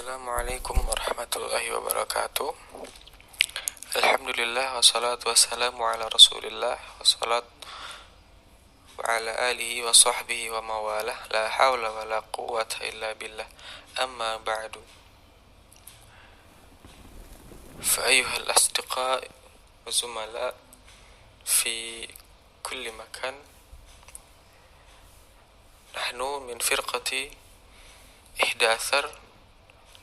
Assalamualaikum warahmatullahi wabarakatuh. Alhamdulillah wassalatu wassalamu ala rasulillah wassalat wa ala alihi wa sahbihi wa mawalah. La hawla wa la quwwata illa billah. Amma ba'du. Fa ayyuhal asdiqa wa zumala fi kulli makan, nahnu min firqati ihdathar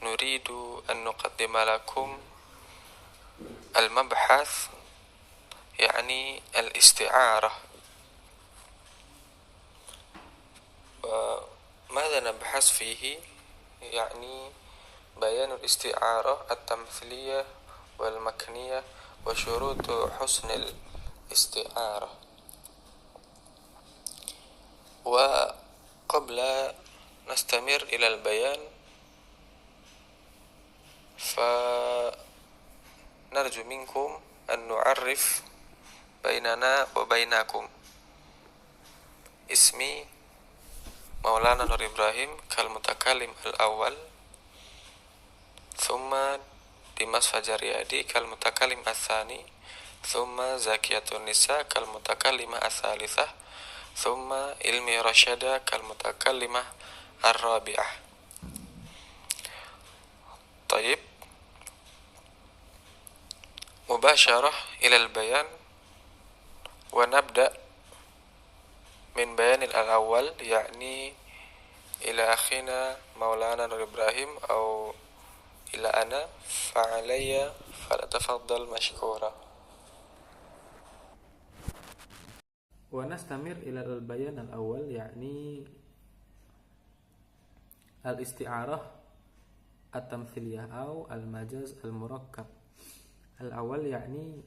nuridu an nuqaddima lakum al-mabhath yani al-isti'arah. Wa madza nabhas fihi yani bayan al-isti'arah at-tamthiliyah wal makniyah wa syurutu husnil isti'arah. Wa qabla nastamir ila al-bayan فنرجو منكم أن نعرف بيننا وبينكم. اسمي مولانا نور إبراهيم كالمتكلم الأول، ثم ديماس فجريادي كالمتكلم الثاني، ثم زكية النساء كالمتكلمة الثالثة، ثم علمي رشدة كالمتكلمة الرابعة. طيب، مباشرة إلى البيان، ونبدأ من بيان الأول يعني إلى أخينا مولانا نور إبراهيم أو إلى أنا، فعلي فلتفضل مشكورا. ونستمر إلى البيان الأول يعني الاستعارة التمثيلية أو المجاز المركب. الأول يعني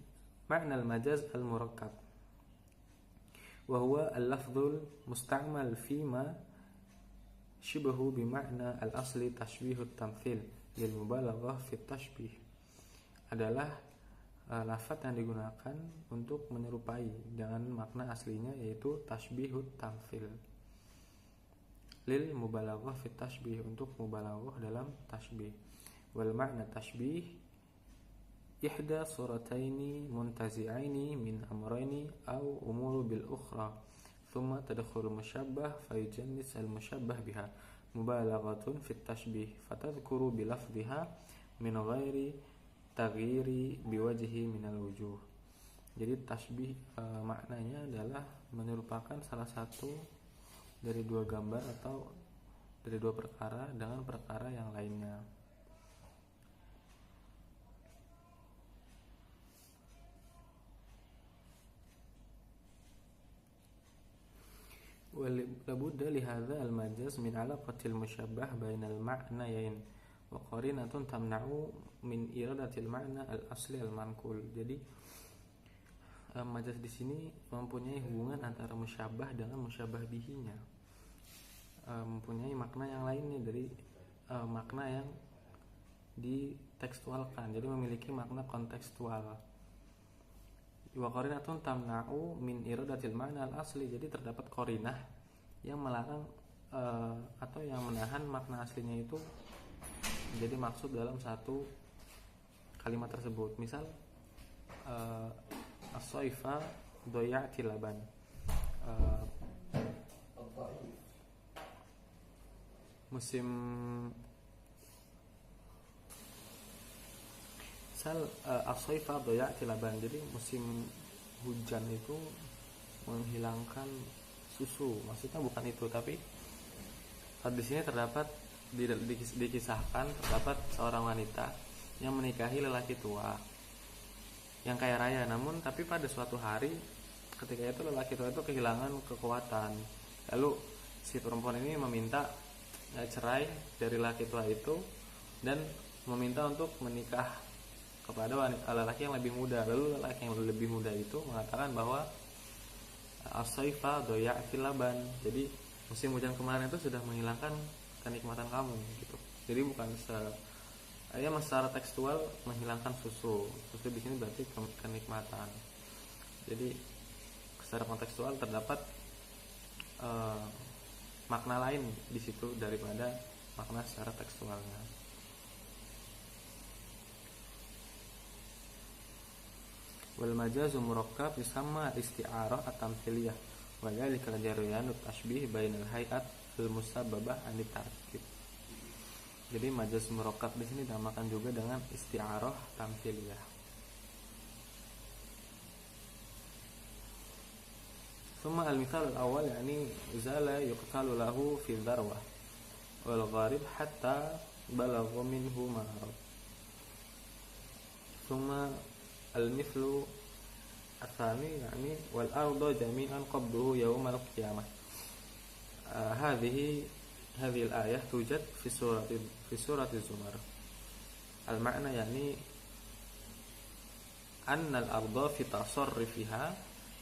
معنى المجاز المركب، وهو اللفظ المستعمل فيما شبه بمعنى الأصل تشبيه التمثيل للمبالغة في التشبيه. Adalah lafaz yang digunakan untuk menyerupai dengan makna aslinya, yaitu tashbihut tamthil lil mubalaghah fi tashbih, untuk mubalaghah dalam tashbih. Wal makna tashbih ihda surataini muntazi'aini min amrayni aw umuru bil ukhra thumma tadkhulu musyabbah fayujannis al musyabbah biha mubalaghatun fi tashbih fatadhkuru bi lafdhiha min ghairi taghyiri biwajhi min al wujuh. Jadi tashbih maknanya adalah menyerupakan salah satu dari dua gambar atau dari dua perkara dengan perkara yang lainnya. Walabudda lihadza al-majaz min alaqatil musyabbah bainal ma'nayain wa qarinatun tamna'u min iradatil ma'na al-asli al-manqul. Jadi majaz di sini mempunyai hubungan antara musyabbah dengan musyabbah bihinya, mempunyai makna yang lainnya dari makna yang ditekstualkan, jadi memiliki makna kontekstual. Wa qarinatun tamna'u min iradatil ma'na al-asli, jadi terdapat qarinah yang melarang atau yang menahan makna aslinya itu menjadi maksud dalam satu kalimat tersebut. Misal as-sayfa doya'ti laban, musim as-sayfa doya'ti laban, jadi musim hujan itu menghilangkan susu. Maksudnya bukan itu, tapi di sini terdapat dikisahkan terdapat seorang wanita yang menikahi lelaki tua yang kaya raya, namun tapi pada suatu hari ketika itu lelaki tua itu kehilangan kekuatan. Lalu si perempuan ini meminta cerai dari lelaki tua itu dan meminta untuk menikah kepada lelaki yang lebih muda. Lalu lelaki yang lebih muda itu mengatakan bahwa as-sayfa doya'ti laban, jadi musim hujan kemarin itu sudah menghilangkan kenikmatan kamu gitu. Jadi bukan secara tekstual menghilangkan susu di sini berarti kenikmatan. Jadi secara kontekstual terdapat makna lain di situ daripada makna secara tekstualnya. wal majazu murakkab yusamma isti'arah at-tamthiliyah wa dzalika jaryan at-tashbih bainal hay'at al-musabbabah an tarkib. Jadi majaz murakkab di sini dinamakan juga dengan isti'arah tamthiliyah. Thumma al-mithal al-awwal yani zala yuqtalu lahu fi dharwa wal gharib hatta balagha minhu marad. Thumma al-mithlu الثاني يعني والأرض جميعا قبضه يوم القيامة. هذه الآية توجد في سورة الزمر. المعنى يعني أن الأرض في تصرفها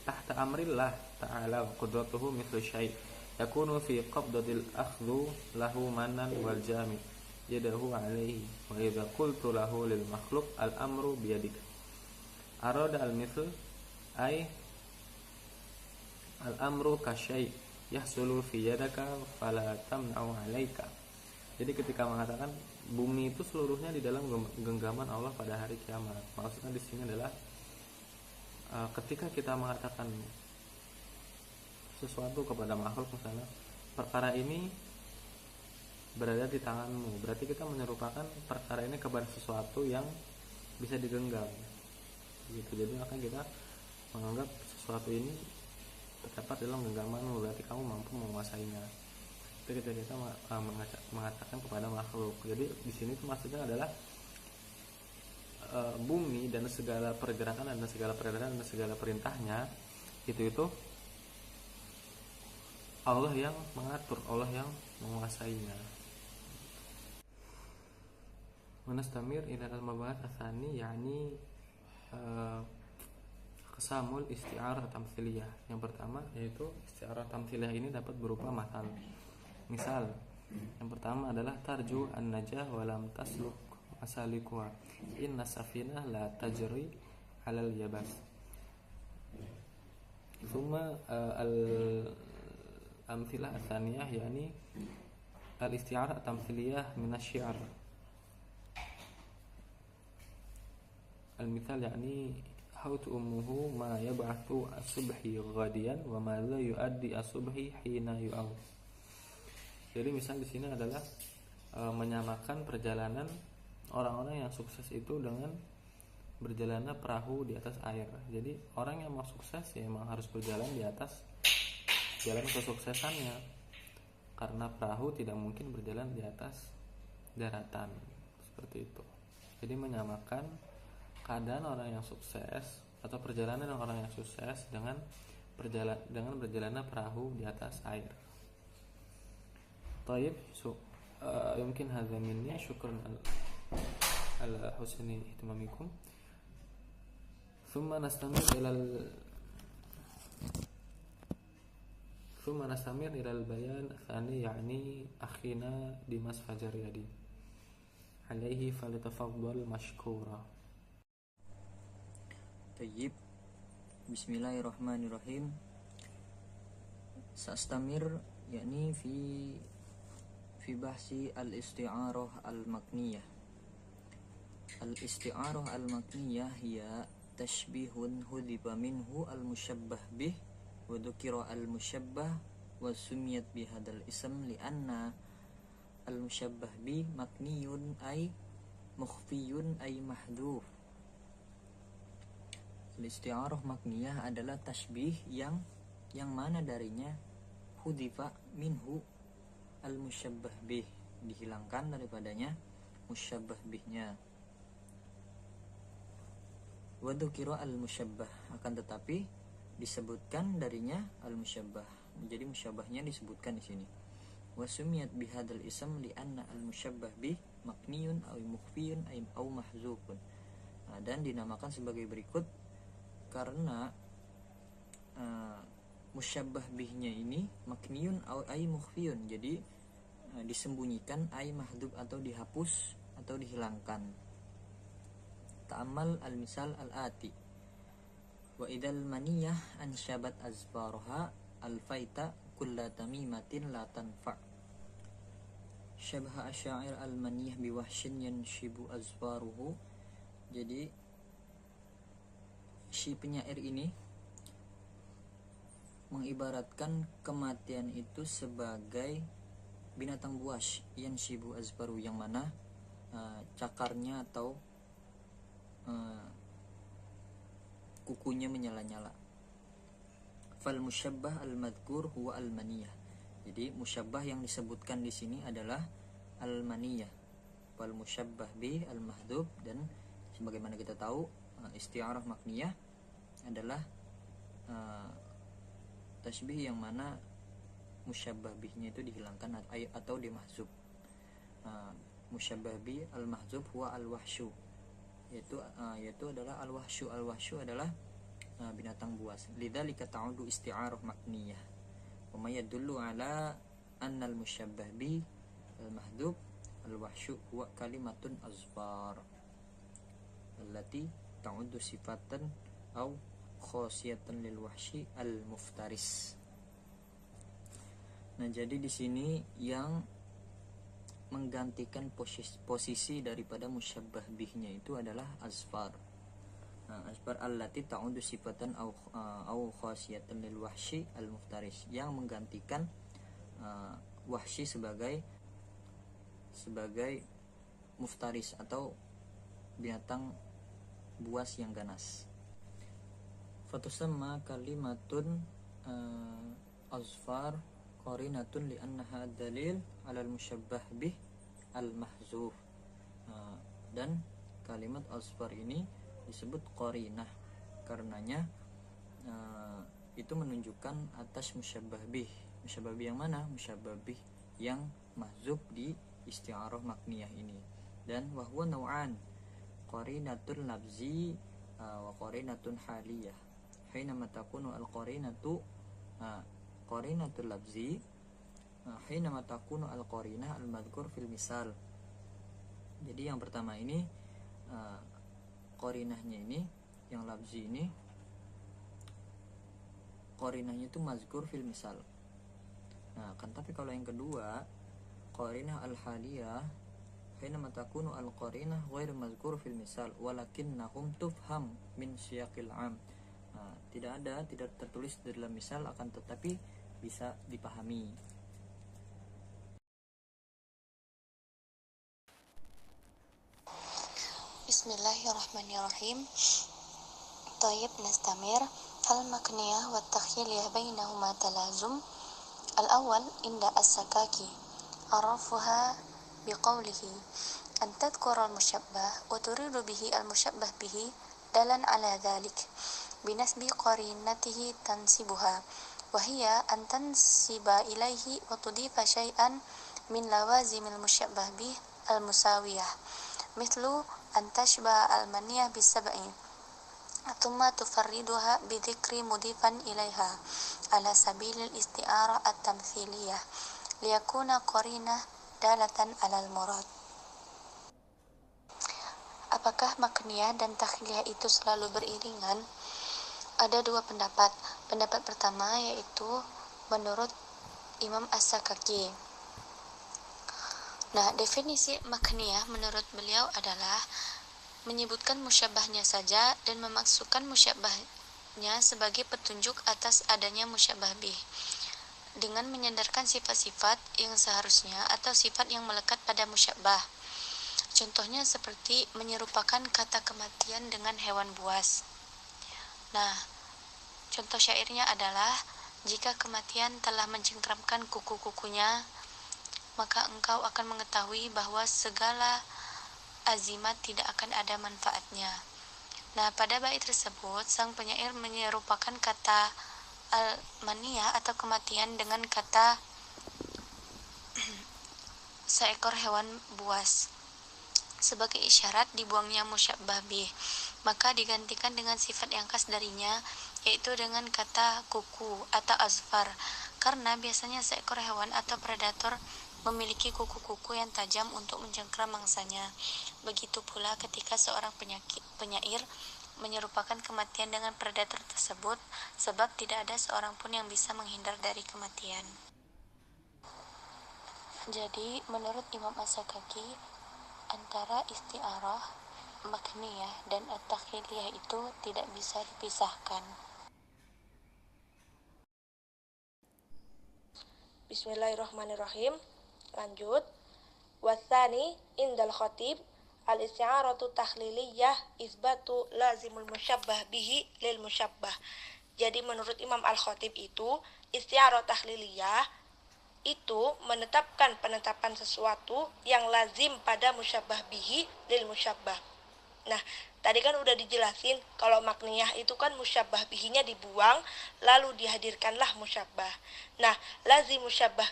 تحت أمر الله تعالى وقدرته مثل الشيء يكون في قبضة الأخذ له منا والجامع يده عليه وإذا قلت له للمخلوق الأمر بيدك أراد المثل أي الأمر كشيء يحصل في يدك فلا تمنع عليك. Jadi ketika mengatakan bumi itu seluruhnya di dalam genggaman Allah pada hari kiamat, maksudnya di sini adalah ketika kita mengatakan sesuatu kepada makhluk, misalnya perkara ini berada di tanganmu, berarti kita menyerupakan perkara ini kepada sesuatu yang bisa digenggam gitu. Jadi maka kita menganggap sesuatu ini terdapat dalam genggamanmu, berarti kamu mampu menguasainya. Itu kita mengatakan kepada makhluk. Jadi di sini itu maksudnya adalah bumi dan segala pergerakan dan segala peredaran dan segala perintahnya itu Allah yang mengatur, Allah yang menguasainya. Menastamir ila al-mabahat atsani yani kesamul isti'arah tamthiliyah. Yang pertama yaitu isti'arah tamthiliyah ini dapat berupa masal. Misal yang pertama adalah tarju an-najah wa lam tasluk asalikuha inna safinah la tajri 'alal yabas. Thumma al-amthilah ats-tsaniyah yani al-isti'arah tamthiliyah min asy-syi'r. Al-mithal yani haut ummuhu ma yab'athu as-subhi ghadiyan wa ma la yu'addi as-subhi hina yu'aw. Jadi misal di sini adalah menyamakan perjalanan orang-orang yang sukses itu dengan berjalannya perahu di atas air. Jadi orang yang mau sukses ya memang harus berjalan di atas jalan kesuksesannya, karena perahu tidak mungkin berjalan di atas daratan seperti itu. Jadi menyamakan keadaan orang yang sukses atau perjalanan orang yang sukses dengan berjalannya perahu di atas air. Taib, yumkin hadza minni, syukran ala husni ihtimamikum. Thumma nastamir ila al-bayan tsani yani akhina Dimas Fajaryadi. Alaihi falyatafaddal mashkura. Tayyib. Bismillahirrahmanirrahim. Sa'astamir yakni fi bahsi al-isti'arah al-makniyah. Al-isti'arah al-makniyah hiya tashbihun hudhiba minhu al-musyabbah bih wa dhukira al-musyabbah wa sumiyat bihadal ism li'anna al-musyabbah bih makniyun ay mukhfiyun ay mahdhuf. Al-isti'arah makniyah adalah tasbih yang mana darinya hudhifa minhu al-musyabbah bih, dihilangkan daripadanya musyabbah bihnya. Wa dzukira al-musyabbah, akan tetapi disebutkan darinya al-musyabbah. Jadi musyabbahnya disebutkan di sini. Wa sumiyat bihadzal ism li anna al-musyabbah bih makniyun aw mukhfiyun aw mahzufun. Dan dinamakan sebagai berikut karena musyabbah bihnya ini makniyun ay mukhfiyun, jadi disembunyikan, ay mahdhub atau dihapus atau dihilangkan. Ta'ammal al-misal al-ati. Wa idal maniyah ansyabat azfaraha al-faita kulla tamimatin la tanfa. Syabha asyair al-maniyah biwahshin yanshibu azfaruhu. Jadi si penyair ini mengibaratkan kematian itu sebagai binatang buas yang syibu azbaru, yang mana cakarnya atau kukunya menyala-nyala. Fal musyabbah al madhkur huwa al maniyah. Jadi musyabbah yang disebutkan di sini adalah al maniyah. Fal musyabbah bi al mahdhub, dan sebagaimana kita tahu isti'arah makniyah adalah tasbih yang mana musyabbah bihnya itu dihilangkan atau dimahzub. Musyabbah bi al mahzub huwa al wahsyu, yaitu adalah al wahsyu. Al wahsyu adalah binatang buas. Lidzalika ta'udu isti'arah makniyah wa ma yadullu ala anna al musyabbah bi al mahzub al wahsyu huwa kalimatun azfar allati ta'udu sifatan aw khosiyatan lil wahsyi al muftaris. Nah, jadi di sini yang menggantikan posisi daripada musyabbah bihnya itu adalah azfar. Nah, azfar allati ta'udu sifatan au khosiyatan lil wahsyi al muftaris, yang menggantikan wahsyi sebagai muftaris atau binatang buas yang ganas. Fatusamma kalimatun azfar qarinatun li annaha dalil ala al-musyabbah bih al-mahzuf. Dan kalimat azfar ini disebut qarinah karenanya itu menunjukkan atas musyabbah bih. Musyabbah bih yang mana? Musyabbah bih yang mahzuf di isti'arah makniyah ini. Dan wa huwa naw'an, qarinatul lafzi wa qarinatul haliyah. Hinama takunu al-qarinatu qarinatul lafzi hinama takunu al-qarinah al-madhkur fil misal. Jadi yang pertama ini qarinahnya ini, yang lafzi ini qarinahnya itu mazkur fil misal. Nah, kan tapi kalau yang kedua qarinah al-haliyah hinama takunu al-qarinah ghair mazkur fil misal walakinnahum tufham min siyaqil 'am. Tidak tertulis dalam misal, akan tetapi bisa dipahami. Bismillahirrahmanirrahim. Tayyib, nastamir. Al-makniyah wa takhyiliyah bainahuma talazum. Al-awwal inda as-sakaki arafuha biqawlihi an tadhkura al-musyabbah wa turidu bihi al-musyabbah bihi dalan ala dhalik binasbi qarinatihi tansibuha wa hiya an tansiba ilaihi wa tudifa syai'an min lawazimil musyabbah bih al-musawiyah mithlu an tashba al-maniyah bisab'i thumma tufarriduha bidhikri mudifan ilaiha ala sabilil isti'arah at-tamthiliyah liyakuna qarinah dalatan alal murad. Apakah makniyah dan takhliyah itu selalu beriringan? Ada dua pendapat. Pendapat pertama yaitu menurut Imam As-Sakaki. Nah, definisi makniyah menurut beliau adalah menyebutkan musyabbahnya saja dan memasukkan musyabbahnya sebagai petunjuk atas adanya musyabbah bih dengan menyandarkan sifat-sifat yang seharusnya atau sifat yang melekat pada musyabbah. Contohnya seperti menyerupakan kata kematian dengan hewan buas. Nah, contoh syairnya adalah jika kematian telah mencengkramkan kuku-kukunya, maka engkau akan mengetahui bahwa segala azimat tidak akan ada manfaatnya. Nah, pada bait tersebut sang penyair menyerupakan kata al-maniyah atau kematian dengan kata seekor hewan buas sebagai isyarat dibuangnya musyabbah bih, maka digantikan dengan sifat yang khas darinya, yaitu dengan kata kuku atau azfar, karena biasanya seekor hewan atau predator memiliki kuku-kuku yang tajam untuk mencengkram mangsanya. Begitu pula ketika seorang penyair menyerupakan kematian dengan predator tersebut, sebab tidak ada seorang pun yang bisa menghindar dari kematian. Jadi, menurut Imam As-Sakaki, antara isti'arah makniyah dan at-takhyiliyah itu tidak bisa dipisahkan. Bismillahirrahmanirrahim. Lanjut. Watsani indal khatib al-isti'aratu takhliliyah isbatu lazimul musyabbah bihi lil musyabbah. Jadi menurut Imam Al-Khatib itu isti'arah takhliliyah itu menetapkan penetapan sesuatu yang lazim pada musyabbah bihi lil musyabbah. Nah, tadi kan udah dijelasin kalau makniyah itu kan musyabbah bihinya dibuang lalu dihadirkanlah musyabbah. Nah, lazim musyabbah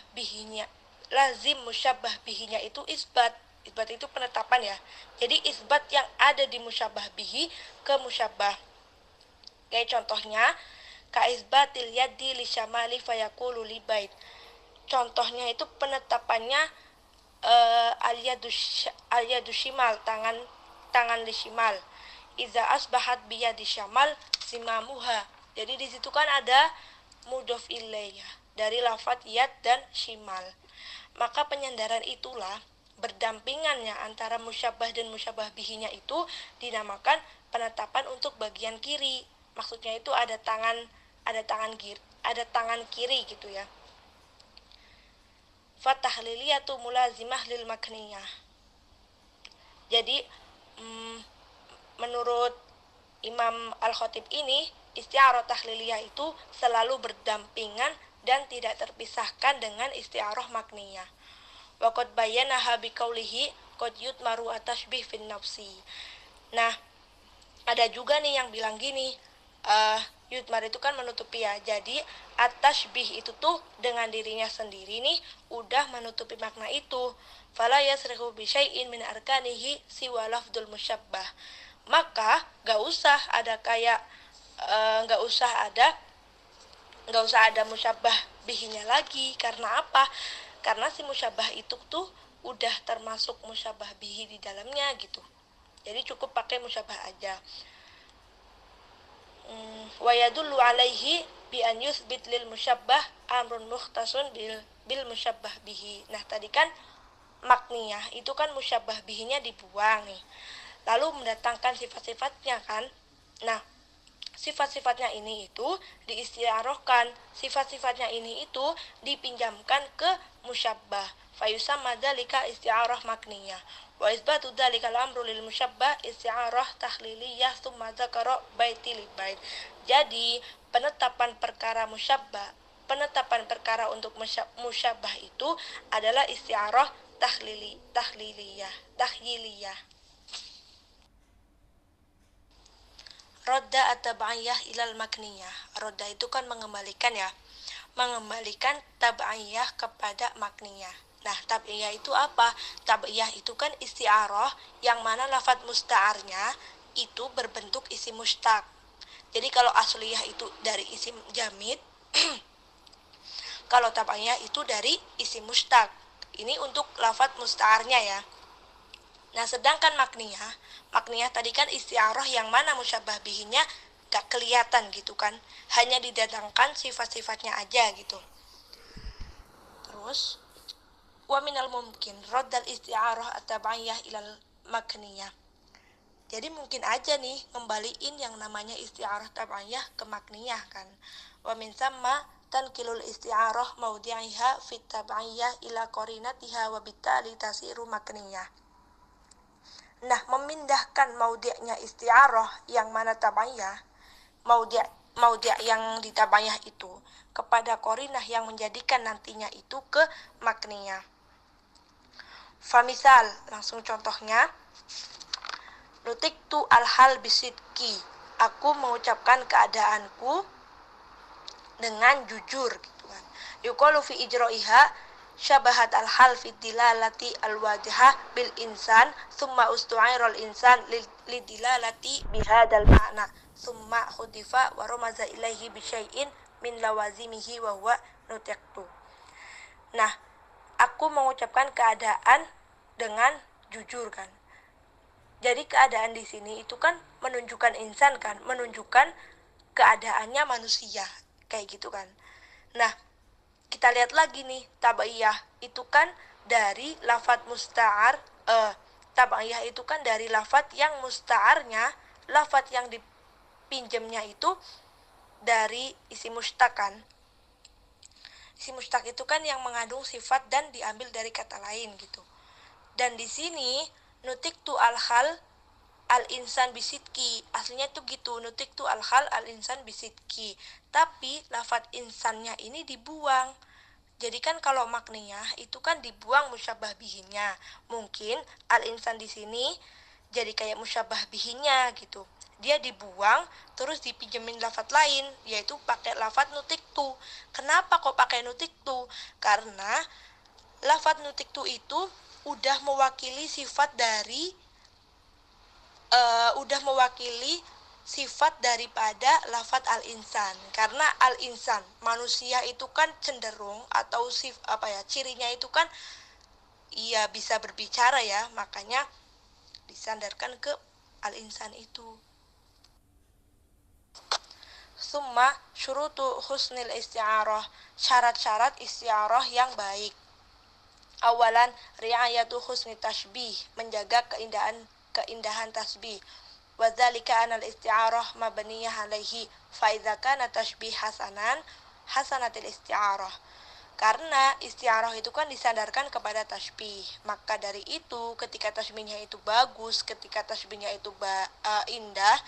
bihinya itu isbat. Isbat itu penetapan ya. Jadi isbat yang ada di musyabbah bihi ke musyabbah. Kayak contohnya ka isbatil yadi li syamali fayaqulu li bait. Contohnya itu penetapannya al-yadu shimal, tangan li shimal. Iza asbahat biyadi syamal simamuha. Jadi di situ kan ada mudhof ilaih dari lafadz yad dan shimal. Maka penyandaran itulah berdampingannya antara musyabbah dan musyabbah bihinya itu dinamakan penetapan untuk bagian kiri. Maksudnya itu ada tangan kiri gitu ya. Fatahliliyatu mulazimah lil makniyah. Jadi menurut Imam Al-Khatib ini isti'arah tahliliyah itu selalu berdampingan dan tidak terpisahkan dengan isti'arah makniyah. Wa qad bayyanaha biqaulihi qad yutmaru at-tashbih fin nafsi. Nah, ada juga nih yang bilang gini, yutmar itu kan menutupi ya. Jadi at-tashbih itu tuh dengan dirinya sendiri nih udah menutupi makna itu. Fala yasrihu bi syai'in min arkanihi siwa lafdzul musyabbah. Maka enggak usah ada musyabbah bihinya lagi. Karena apa? Karena si musyabbah itu tuh udah termasuk musyabbah bihi di dalamnya gitu. Jadi cukup pakai musyabbah aja. Wa yadullu alaihi bi an yuthbit lil musyabbah amrun mukhtasun bil musyabbah bihi. Nah, tadi kan makniyah itu kan musyabbah bihinya dibuang nih. Lalu mendatangkan sifat-sifatnya kan. Nah, sifat-sifatnya ini itu diisti'arahkan, sifat-sifatnya ini itu dipinjamkan ke musyabbah. Fayusamma dzalika isti'arah makniyah. Wa isbatu dzalika al-amru lil musyabbah isti'arah tahliliyah tsumma dzakara baiti li bait. Jadi, penetapan perkara untuk musyabbah itu adalah isti'arah tahyiliyah. Rodda at-tab'iyah ilal makniyah. Rodda itu kan mengembalikan tab'iyah kepada makniyah. Nah, tab'iyah itu apa? Tab'iyah itu kan isti'arah yang mana lafadz musta'arnya itu berbentuk isim mustaq. Jadi kalau asliyah itu dari isim jamid, kalau tab'iyah itu dari isim mustaq. Ini untuk lafadz musta'arnya ya. Nah, sedangkan makniyah tadi kan isti'arah yang mana musyabbah bihinya gak kelihatan gitu kan. Hanya didatangkan sifat-sifatnya aja gitu. Terus, wa minal mumkin raddal isti'arah at-tab'iyah ilal makniyah. Jadi mungkin aja nih ngembaliin yang namanya isti'arah tab'iyah ke makniyah kan. Wa min samma tankilul isti'arah mawdi'iha fit tab'iyah ila qarinatiha wa bittali tasiru makniyah. Nah, memindahkan maudhi'nya isti'arah yang mana tabayyah, maudhi' yang ditabayyah itu kepada qarinah yang menjadikan nantinya itu ke makniyah. Famisal, langsung contohnya, nutiktu al-hal bisidki. Aku mengucapkan keadaanku dengan jujur gitu kan. Yuqalu fi ijra'iha syabahat al-hal fi dilalati al-wajhah bil insan thumma ustu'ira al-insan lidilalati bihadal ma'na thumma khudifa wa ramaza ilaihi bi syai'in min lawazimihi wa huwa nutiqtu. Nah, aku mengucapkan keadaan dengan jujur kan. Jadi keadaan di sini itu kan menunjukkan insan kan, menunjukkan keadaannya manusia kayak gitu kan. Nah, kita lihat lagi nih, tabaiyah itu kan dari lafadz musta'ar, Tabaiyah itu kan dari lafadz yang musta'arnya, lafadz yang dipinjamnya itu dari isi mustaq kan. Isi mustaq itu kan yang mengandung sifat dan diambil dari kata lain gitu. Dan di sini nutiktu al-hal al-insan bisidki, aslinya tuh gitu, nutiktu al-hal al-insan bisidki. Tapi lafadz insannya ini dibuang. Jadi kan kalau maknanya itu kan dibuang musyabbah bihinnya. Mungkin al-insan di sini jadi kayak musyabbah bihinnya gitu. Dia dibuang terus dipinjemin lafadz lain, yaitu pakai lafadz nutiktu. Kenapa kok pakai nutiktu? Karena lafadz nutiktu itu udah mewakili sifat dari sifat daripada lafadz al-insan. Karena al-insan, manusia itu kan cenderung atau cirinya itu kan ia bisa berbicara ya, makanya disandarkan ke al-insan itu. Summa syurutu husnil isti'arah, syarat-syarat isti'arah yang baik. Awalan, ri'ayatu husni tashbih, menjaga keindahan tasbih. Wadzalika anal isti'arah mabniyah alaihi, fa idza kana tashbih hasanatil isti'arah. Karena isti'arah itu kan disandarkan kepada tasbih, maka dari itu ketika tasbihnya itu bagus, ketika tasbihnya itu indah,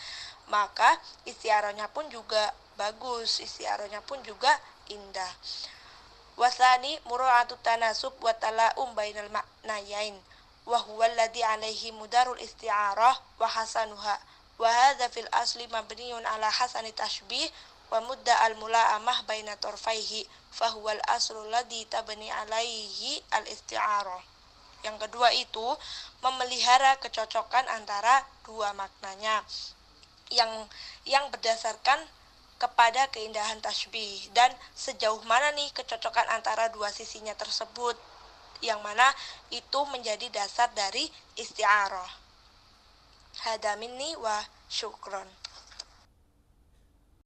maka isti'arahnya pun juga bagus, isti'arahnya pun juga indah. Wasani mura'atu tanasub wa tala'um bainal ma'nayain wa huwa alladhi alaihi mudarul isti'arah wa hasanuha wa hadza fil asli mabniun ala hasani tashbih wa mudda al mula'amah baina torfaihi fa huwa al aslu alladhi tabni alaihi al isti'arah. Yang kedua itu memelihara kecocokan antara dua maknanya yang berdasarkan kepada keindahan tasbih, dan sejauh mana nih kecocokan antara dua sisinya tersebut, yang mana itu menjadi dasar dari isti'arah. Hada minni wa syukron.